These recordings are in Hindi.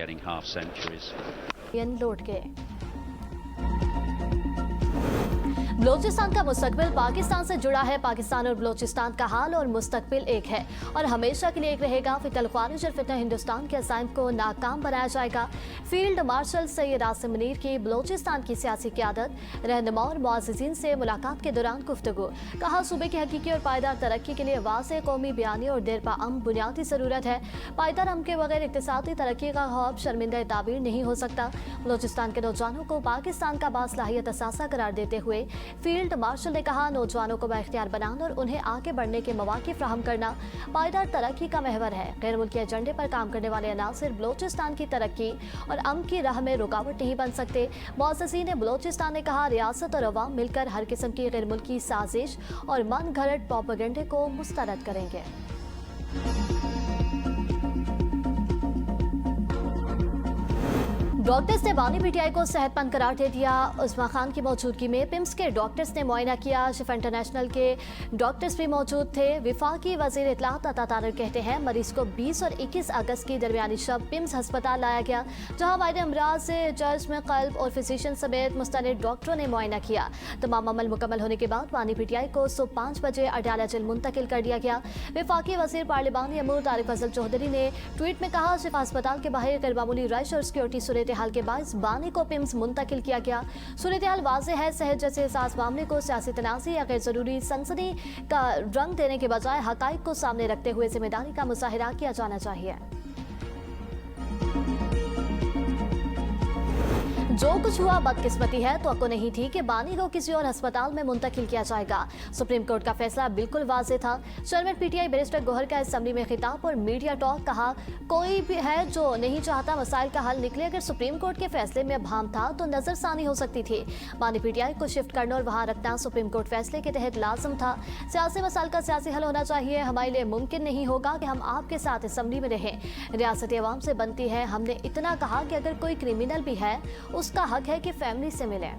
getting half centuries. लौट गए। बलोचिस्तान का मुस्तकबिल पाकिस्तान से जुड़ा है। पाकिस्तान और बलोचिस्तान का हाल और मुस्तकबिल एक है और हमेशा के लिए एक रहेगा। फितल ख्वारिज और फितना हिंदुस्तान के अज़ाइम को नाकाम बनाया जाएगा। फील्ड मार्शल सैयद आसिम मुनीर की बलोचिस्तान की सियासी क़यादत, रहनुमा और मुअज़्ज़िज़ीन से मुलाकात के दौरान गुफ्तगू। कहा, सूबे की हकीकी और पायदार तरक्की के लिए वाज़ेह कौमी बयानी और देरपा अमन बुनियादी ज़रूरत है। पायदार अमन के बगैर इक़्तिसादी तरक्की का ख्वाब शर्मिंदा ताबीर नहीं हो सकता। बलोचिस्तान के नौजवानों को पाकिस्तान का बासलाहियत असासा करार देते हुए फील्ड मार्शल ने कहा, नौजवानों को बाइख्तियार बनाना और उन्हें आगे बढ़ने के मौके फराहम करना पायदार तरक्की का महवर है। गैर मुल्की एजेंडे पर काम करने वाले अनासिर बलोचिस्तान की तरक्की और अमन की राह में रुकावट नहीं बन सकते। मुअज़्ज़िज़ीन बलोचिस्तान ने कहा, रियासत और अवाम मिलकर हर किस्म की गैर मुल्की साजिश और मन घड़त प्रोपेगेंडे को मुस्तरद करेंगे। डॉक्टर्स ने बानी पीटीआई को सेहतमंद करार दे दिया। उस्मा खान की मौजूदगी में पिम्स के डॉक्टर्स ने मुआयना किया। शिफा इंटरनेशनल के डॉक्टर्स भी मौजूद थे। विफाकी वज़ीर इत्तलात अता तारिक कहते हैं, मरीज को 20 और 21 अगस्त की दरमियानी शब पिम्स अस्पताल लाया गया, जहां वायदे अमराज से जज में क़ल्ब और फिजिशियन समेत मुस्तनिद डॉक्टरों ने मुआयना किया। तमाम अमल मुकम्मल होने के बाद बानी पीटीआई को सुबह 5 बजे अडयाला जेल मुंतकिल कर दिया गया। विफाकी वज़ीर पार्लिमानी अमूर तारिक फजल चौधरी ने ट्वीट में कहा, शिफा अस्पताल के बाहर गैर मामूली रश और सिक्योरिटी सूरत हाल के बायस बानी को पिम्स मुंतकिल किया गया। सूरत हाल वाज़ेह है, सेहत जैसे एहसास मामले को सियासी तनाज़ी या गैर जरूरी सनसनी का रंग देने के बजाय हक़ाइक़ को सामने रखते हुए जिम्मेदारी का मुज़ाहिरा किया जाना चाहिए। जो कुछ हुआ बदकिस्मती है, तो नहीं थी कि बानी को किसी और अस्पताल में मुंतकिल किया जाएगा। सुप्रीम कोर्ट का फैसला बिल्कुल वाज़ेह था। चेयरमैन पीटीआई बैरिस्टर गौहर का असेंबली में खिताब और मीडिया टॉक। कहा, कोई भी है जो नहीं चाहता मसाइल का हल निकले। अगर सुप्रीम कोर्ट के फैसले में अभाम था तो नजरसानी हो सकती थी। बानी पीटीआई को शिफ्ट करना और वहाँ रखना सुप्रीम कोर्ट फैसले के तहत लाजम था। सियासी मसाइल का सियासी हल होना चाहिए। हमारे लिए मुमकिन नहीं होगा कि हम आपके साथ असेंबली में रहें। रियासत अवाम से बनती है। हमने इतना कहा कि अगर कोई क्रिमिनल भी है, उसका हक है कि फैमिली से मिले।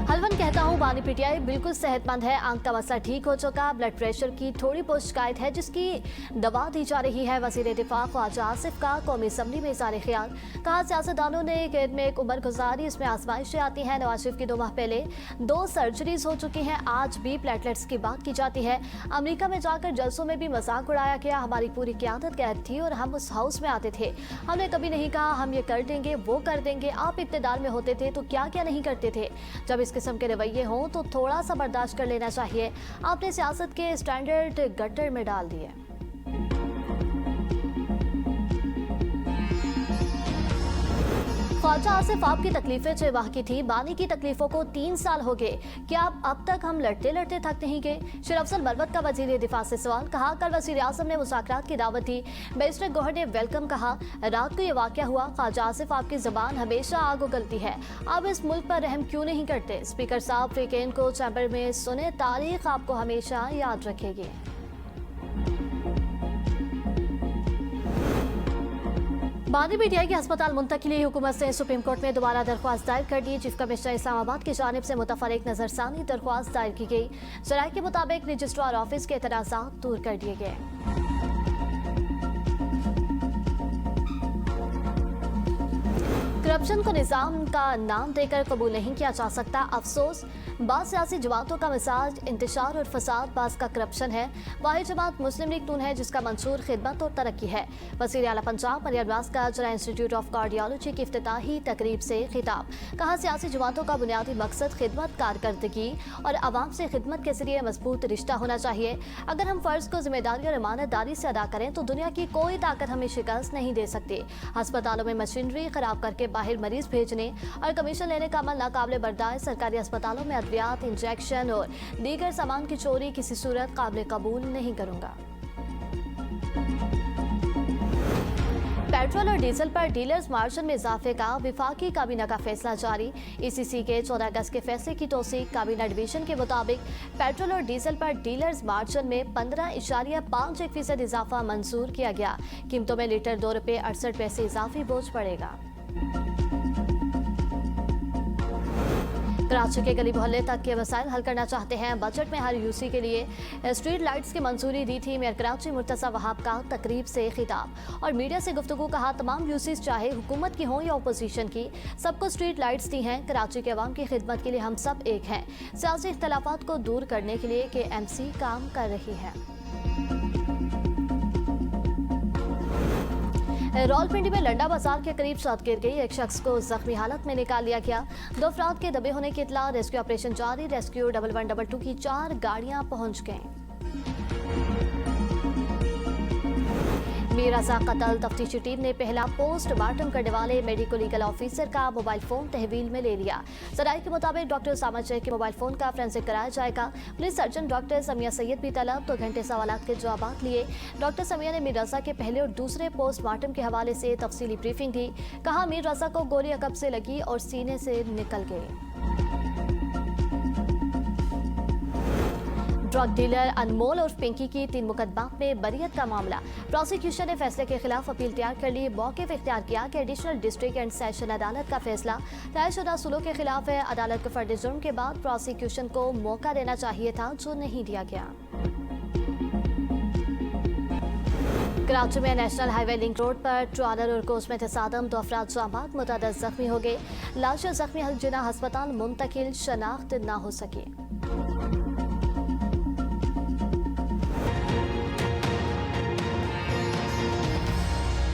हलवन कहता हूँ, बानी पीटीआई बिल्कुल सेहतमंद है। आंख का मसला ठीक हो चुका। ब्लड प्रेशर की थोड़ी बहुत शिकायत है, जिसकी दवा दी जा रही है। वज़ीर दिफा ख्वाजा आसिफ का कौमी असम्बली में इज़हार ख्याल। कहा, सियासतदानों ने कैद में एक उम्र गुजारी, इसमें आजमाइशें आती हैं। नवाज शरीफ की 2 माह पहले 2 सर्जरीज हो चुकी हैं। आज भी प्लेटलेट्स की बात की जाती है। अमेरिका में जाकर जलसों में भी मजाक उड़ाया गया। हमारी पूरी क़यादत कैद थी और हम उस हाउस में आते थे। हमने कभी नहीं कहा हम ये कर देंगे, वो कर देंगे। आप इक़्तिदार में होते थे तो क्या क्या नहीं करते थे। जब इस किस्म के रवैये हों तो थोड़ा सा बर्दाश्त कर लेना चाहिए। आपने सियासत के स्टैंडर्ड गटर में डाल दिए। ख्वाजा आसिफ, आपकी तकलीफें चेवाह की थी, बानी की तकलीफों को 3 साल हो गए। क्या अब तक हम लड़ते लड़ते थक नहीं गए? शरफसल मरवत का वजीर दिफा से सवाल। कहा, कल वज़ीर आज़म ने मुज़ाकरात की दावत दी। बैरिस्टर गौहर ने वेलकम कहा। रात को ये वाक़या हुआ। ख्वाजा आसिफ, आपकी ज़बान हमेशा आग उगलती है। आप इस मुल्क पर रहम क्यों नहीं करते? स्पीकर साहब, वीकेंड को चैम्बर में सुने, तारीख आपको हमेशा याद रखेगी। बानी पीटीआई के अस्पताल मुंतकिली हुकूमत से सुप्रीम कोर्ट में दोबारा दरख्वास्त दायर कर दी। चीफ कमिश्नर इस्लामाबाद की जानिब से मुतफर्रिक नजरसानी दरख्वास्त दायर की गई। जराये के मुताबिक रजिस्ट्रार ऑफिस के एतराज़ात दूर कर दिए गए। करप्शन को निज़ाम का नाम देकर कबूल नहीं किया जा सकता। अफसोस, बाज़ सियासी जमातों का मिजाज इंतशार और फसाद, बाज़ का करप्शन है। वाहिद जमात मुस्लिम लीग नून है, जिसका मंशूर खिदमत और तरक्की है। वज़ीर आला पंजाब मरियम नवाज का जरा इंस्टीट्यूट ऑफ कार्डियोलॉजी की इफ्तिताही तकरीब से खिताब। कहा, सियासी जमातों का बुनियादी मकसद खिदमत, कारकर्दगी और आवाम से खिदमत के जरिए मजबूत रिश्ता होना चाहिए। अगर हम फ़र्ज़ को जिम्मेदारी और ईमानदारी से अदा करें तो दुनिया की कोई ताकत हमें शिकस्त नहीं दे सकती। अस्पतालों में मशीनरी खराब करके बाहर मरीज भेजने और कमीशन लेने का अमल नाकाबिले बर्दाश्त। सरकारी अस्पतालों में अद्वियात, इंजेक्शन और दीगर सामान की चोरी किसी सूरत काबिल कबूल नहीं करूंगा। पेट्रोल और डीजल पर डीलर्स मार्जिन में इजाफे का विफाकी काबीना का फैसला जारी। ईसीसी के 14 अगस्त के फैसले की तौसीक। काबीना डिवीजन के मुताबिक पेट्रोल और डीजल पर डीलर्स मार्जिन में 15.51% इजाफा मंजूर किया गया। कीमतों में लीटर ₹2.68 इजाफी बोझ पड़ेगा। कराची के गली मोहल्ले तक के मसाइल हल करना चाहते हैं। बजट में हर यूसी के लिए स्ट्रीट लाइट्स की मंजूरी दी थी। मेयर कराची मुर्तज़ा वहाब का तकरीब से खिताब और मीडिया से गुफ्तगू। कहा, तमाम यूसीज चाहे हुकूमत की हों या अपोजिशन की, सबको स्ट्रीट लाइट्स दी हैं। कराची के अवाम की खिदमत के लिए हम सब एक हैं। सियासी इख्तलाफात को दूर करने के लिए KMC काम कर रही है। रावलपिंडी में लंडा बाजार के करीब छत गिर गई। एक शख्स को जख्मी हालत में निकाल लिया गया। 2 अफराद के दबे होने की इत्तला। रेस्क्यू ऑपरेशन जारी। रेस्क्यू 1122 की 4 गाड़ियां पहुंच गईं। मीर रजा कत्ल। तफ्तीशी टीम ने पहला पोस्टमार्टम करने वाले मेडिको लीगल ऑफिसर का मोबाइल फोन तहवील में ले लिया। जराये के मुताबिक डॉक्टर सामा शेख के मोबाइल फोन का फोरेंसिक कराया जाएगा। Police surgeon doctor Samiya Syed भी तलब। 2 घंटे सवालात के जवाब लिए। डॉक्टर समिया ने मीर रजा के पहले और दूसरे पोस्टमार्टम के हवाले से तफसीली ब्रीफिंग दी। कहा, मीर रजा को गोली अकब से लगी और सीने से निकल गई। ड्रग डीलर अनमोल और पिंकी की 3 मुकदमात में बरियत का मामला। प्रोसिक्यूशन ने फैसले के खिलाफ अपील तैयार कर ली। मौक़िफ़ इख्तियार किया कि एडिशनल डिस्ट्रिक्ट एंड सेशन अदालत का फैसला तयशुदा सुलूक के खिलाफ है। अदालत को फर्द जुर्म के बाद प्रोसिक्यूशन को मौका देना चाहिए था, जो नहीं दिया गया। कराची में नेशनल हाईवे लिंक रोड पर ट्रॉलर और कोच में तसादम। 2 अफराद जाबाद, मुतअद्दिद जख्मी हो गए। लाशें जख्मी जिना अस्पताल मुंतकिल, शनाख्त न हो सकी।